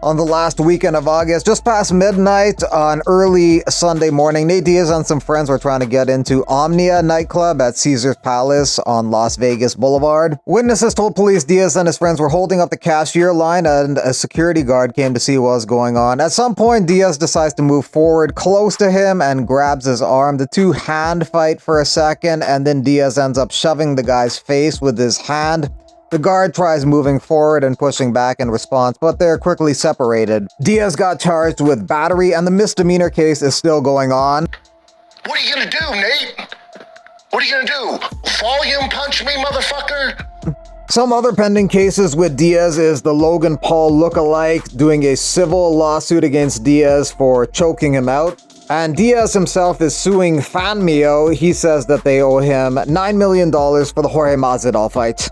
On the last weekend of August, just past midnight on early Sunday morning, Nate Diaz and some friends were trying to get into Omnia nightclub at Caesar's Palace on Las Vegas Boulevard. Witnesses told police Diaz and his friends were holding up the cashier line and a security guard came to see what was going on. At some point, Diaz decides to move forward close to him and grabs his arm. The two hand fight for a second and then Diaz ends up shoving the guy's face with his hand. The guard tries moving forward and pushing back in response, but they're quickly separated. Diaz got charged with battery and the misdemeanor case is still going on. What are you gonna do, Nate? What are you gonna do? Volume punch me, motherfucker? Some other pending cases with Diaz is the Logan Paul lookalike doing a civil lawsuit against Diaz for choking him out. And Diaz himself is suing Fanmio. He says that they owe him $9 million for the Jorge Masvidal fight.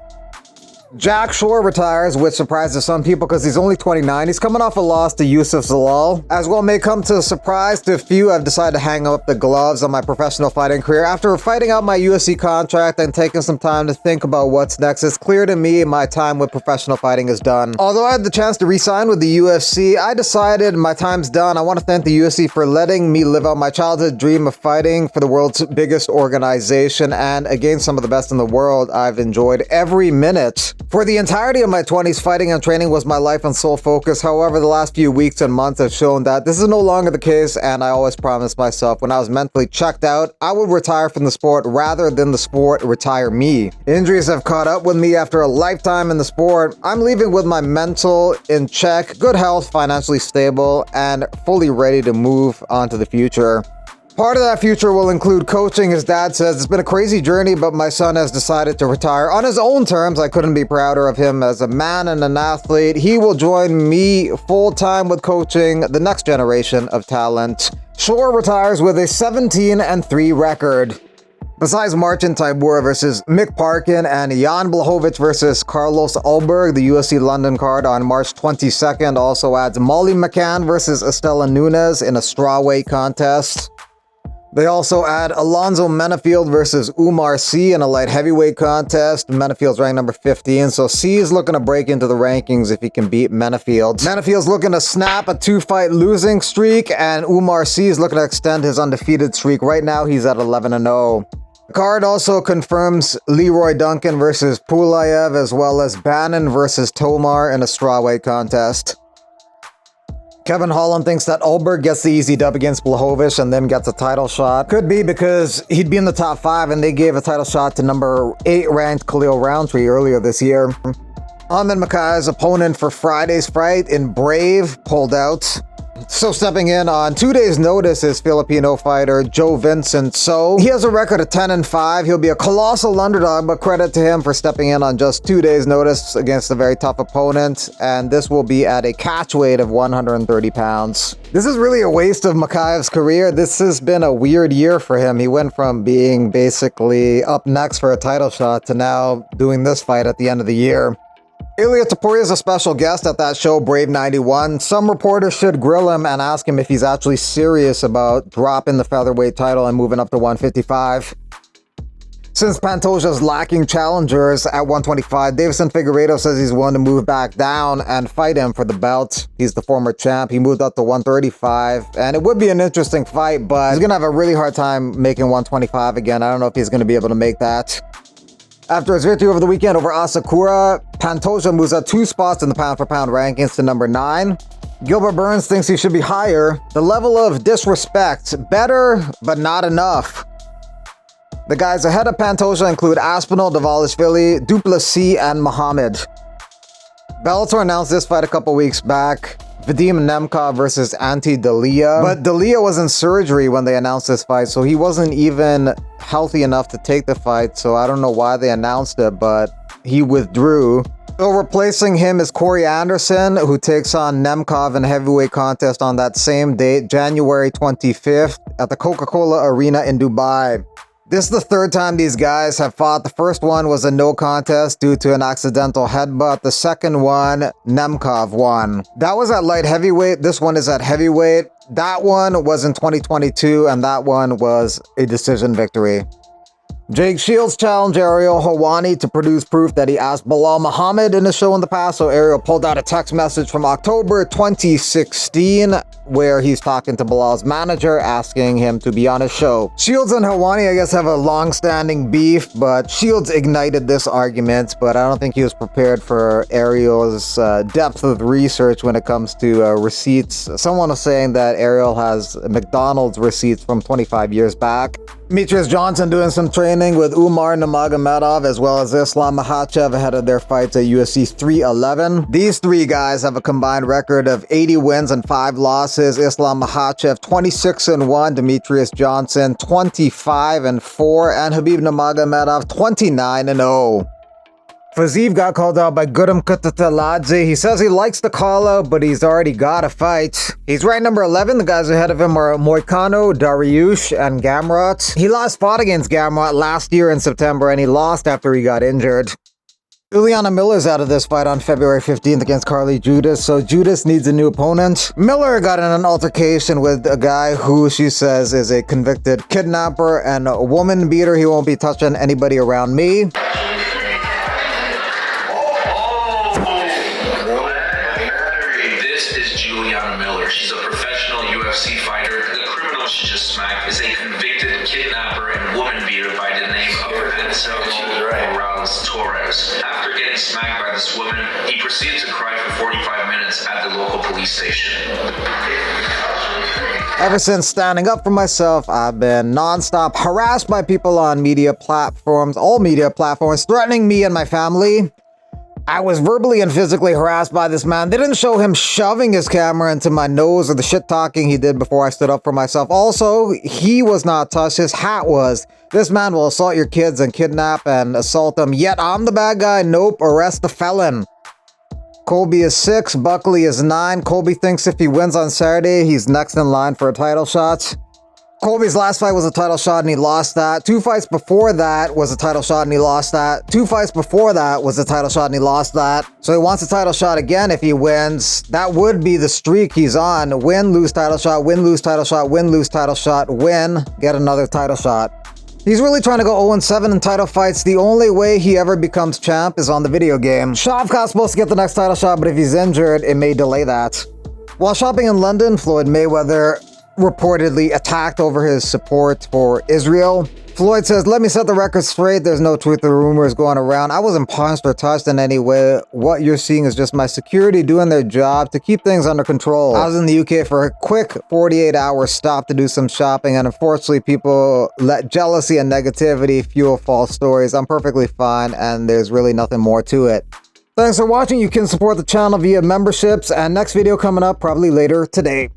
Jack Shore retires, which surprises some people because he's only 29. He's coming off a loss to Yusuf Zalal. As well may come to a surprise to a few, I've decided to hang up the gloves on my professional fighting career. After fighting out my UFC contract and taking some time to think about what's next, it's clear to me my time with professional fighting is done. Although I had the chance to re-sign with the UFC, I decided my time's done. I want to thank the UFC for letting me live out my childhood dream of fighting for the world's biggest organization and against some of the best in the world. I've enjoyed every minute. For the entirety of my 20s, fighting and training was my life and sole focus. However, the last few weeks and months have shown that this is no longer the case, and I always promised myself when I was mentally checked out, I would retire from the sport rather than the sport retire me. Injuries have caught up with me after a lifetime in the sport. I'm leaving with my mental in check, good health, financially stable, and fully ready to move on to the future. Part of that future will include coaching. His dad says it's been a crazy journey, but my son has decided to retire on his own terms. I couldn't be prouder of him as a man and an athlete. He will join me full-time with coaching the next generation of talent. Shore retires with a 17-3 record. Besides Marcin Tybura versus Mick Parkin and Jan Blachowicz versus Carlos Ulberg, the UFC London card on March 22nd also adds Molly McCann versus Estela Nunes in a strawweight contest. They also add Alonzo Menafield versus Umar C in a light heavyweight contest. Menafield's ranked number 15, so C is looking to break into the rankings if he can beat Menafield. Menafield's looking to snap a 2-fight losing streak, and Umar C is looking to extend his undefeated streak. Right now, he's at 11-0. The card also confirms Leroy Duncan versus Pulayev, as well as Bannon versus Tomar in a strawweight contest. Kevin Holland thinks that Ulberg gets the easy dub against Blachowicz and then gets a title shot. Could be because he'd be in the top 5 and they gave a title shot to number 8 ranked Khalil Roundtree earlier this year. Ahmed Mokaev's opponent for Friday's fight in Brave pulled out. So stepping in on 2 days' notice is Filipino fighter Joe Vincent. So he has a record of 10-5. He'll be a colossal underdog, but credit to him for stepping in on just 2 days' notice against a very tough opponent. And this will be at a catch weight of 130 pounds. This is really a waste of Mokaev's career. This has been a weird year for him. He went from being basically up next for a title shot to now doing this fight at the end of the year. Ilia Topuria is a special guest at that show, Brave 91. Some reporters should grill him and ask him if he's actually serious about dropping the featherweight title and moving up to 155. Since Pantoja's lacking challengers at 125, Davison Figueiredo says he's willing to move back down and fight him for the belt. He's the former champ. He moved up to 135, and it would be an interesting fight, but he's going to have a really hard time making 125 again. I don't know if he's going to be able to make that. After his victory over the weekend over Asakura, Pantoja moves up 2 spots in the pound-for-pound rankings to number 9. Gilbert Burns thinks he should be higher. The level of disrespect, better, but not enough. The guys ahead of Pantoja include Aspinall, Dvalishvili, Duplessis, and Muhammad. Bellator announced this fight a couple weeks back. Vadim Nemkov versus Ante Dalia. But Dalia was in surgery when they announced this fight, so he wasn't even healthy enough to take the fight, so I don't know why they announced it, but he withdrew. So replacing him is Corey Anderson, who takes on Nemkov in a heavyweight contest on that same date, January 25th, at the Coca-Cola Arena in Dubai. This is the 3rd time these guys have fought. The first one was a no contest due to an accidental headbutt. The second one, Nemkov won. That was at light heavyweight. This one is at heavyweight. That one was in 2022, and that one was a decision victory. Jake Shields challenged Ariel Helwani to produce proof that he asked Bilal Muhammad in a show in the past. So Ariel pulled out a text message from October 2016 where he's talking to Bilal's manager, asking him to be on his show. Shields and Helwani, I guess, have a long-standing beef, but Shields ignited this argument, but I don't think he was prepared for Ariel's depth of research when it comes to receipts. Someone was saying that Ariel has McDonald's receipts from 25 years back. Demetrius Johnson doing some training with Umar Nurmagomedov as well as Islam Makhachev ahead of their fights at UFC 311. These three guys have a combined record of 80 wins and 5 losses. Islam Makhachev 26-1, Demetrius Johnson 25-4, and Khabib Nurmagomedov 29-0. Fiziev got called out by Guram Kutateladze. He says he likes the call out, but he's already got a fight. He's ranked number 11. The guys ahead of him are Moicano, Dariush, and Gamrot. He last fought against Gamrot last year in September, and he lost after he got injured. Julianna Miller's out of this fight on February 15th against Carly Judas, so Judas needs a new opponent. Miller got in an altercation with a guy who she says is a convicted kidnapper and a woman beater. He won't be touching anybody around me. Julianna Miller. She's a professional UFC fighter. The criminal she just smacked is a convicted kidnapper and woman beater by the name of Pantoja Morales Torres. After getting smacked by this woman, he proceeded to cry for 45 minutes at the local police station. Ever since standing up for myself, I've been non-stop harassed by people on media platforms, all media platforms, threatening me and my family. I was verbally and physically harassed by this man. They didn't show him shoving his camera into my nose or the shit talking he did before I stood up for myself. Also, he was not touched. His hat was. This man will assault your kids and kidnap and assault them. Yet I'm the bad guy. Nope. Arrest the felon. Colby is 6. Buckley is 9. Colby thinks if he wins on Saturday, he's next in line for a title shot. Colby's last fight was a title shot and he lost that. 2 fights before that was a title shot and he lost that. 2 fights before that was a title shot and he lost that. So he wants a title shot again if he wins. That would be the streak he's on. Win, lose title shot, win, lose title shot, win, lose title shot, win, get another title shot. He's really trying to go 0-7 in title fights. The only way he ever becomes champ is on the video game. Shavkat's supposed to get the next title shot, but if he's injured, it may delay that. While shopping in London, Floyd Mayweather reportedly attacked over his support for Israel. Floyd says, "Let me set the record straight. There's no truth to the rumors going around. I wasn't punched or touched in any way. What you're seeing is just my security doing their job to keep things under control. I was in the UK for a quick 48-hour stop to do some shopping, and unfortunately people let jealousy and negativity fuel false stories. I'm perfectly fine, and there's really nothing more to it." Thanks for watching. You can support the channel via memberships, and next video coming up probably later today.